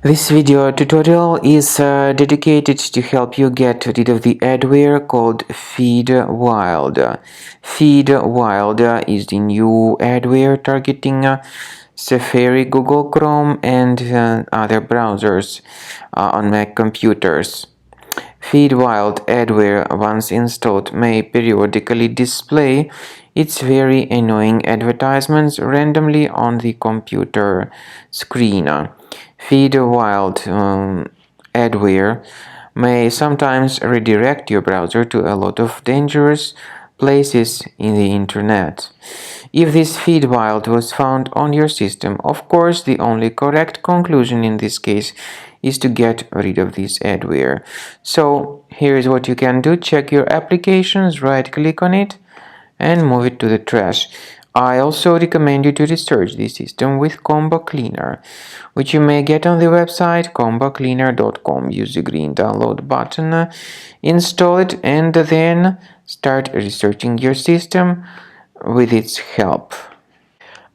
This video tutorial is dedicated to help you get rid of the adware called FeedWild. FeedWild is the new adware targeting Safari, Google Chrome, and other browsers on Mac computers. FeedWild adware, once installed, may periodically display its very annoying advertisements randomly on the computer screen. FeedWild adware may sometimes redirect your browser to a lot of dangerous places in the internet. If this FeedWild was found on your system, of course, the only correct conclusion in this case is to get rid of this adware. So here is what you can do. Check your applications, right click on it and move it to the trash. I also recommend you to research the system with Combo Cleaner, which you may get on the website combocleaner.com. Use the green download button, install it, and then start researching your system with its help.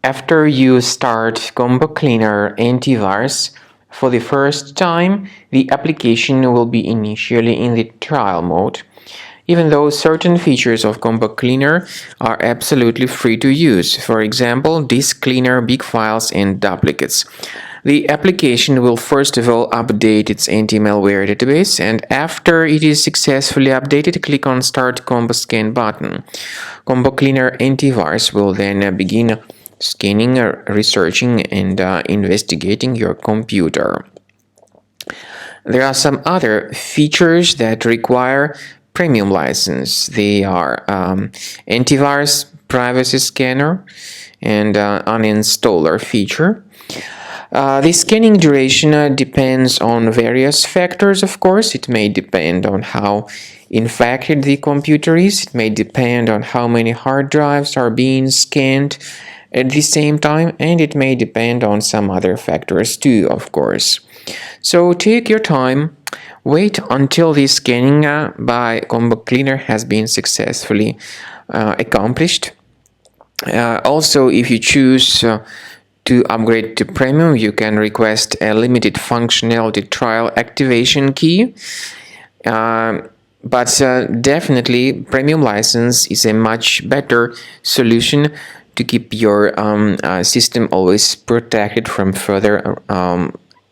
After you start Combo Cleaner antivirus for the first time, the application will be initially in the trial mode, even though certain features of Combo Cleaner are absolutely free to use. For example, disk cleaner, big files, and duplicates. The application will first of all update its anti-malware database, and after it is successfully updated, click on Start Combo Scan button. Combo Cleaner antivirus will then begin scanning, researching, and investigating your computer. There are some other features that require premium license. They are antivirus, privacy scanner, and uninstaller feature. The scanning duration depends on various factors, of course. It may depend on how infected the computer is. It may depend on how many hard drives are being scanned at the same time, and it may depend on some other factors too, of course. So take your time, wait until the scanning by Combo Cleaner has been successfully accomplished. Also, if you choose to upgrade to premium, you can request a limited functionality trial activation key. But definitely, premium license is a much better solution to keep your system always protected from further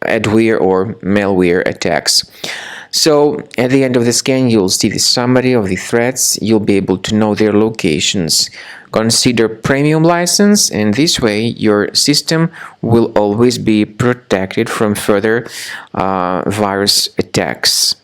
adware or malware attacks. So at the end of the scan, you'll see the summary of the threats. You'll be able to know their locations. Consider premium license, and this way your system will always be protected from further virus attacks.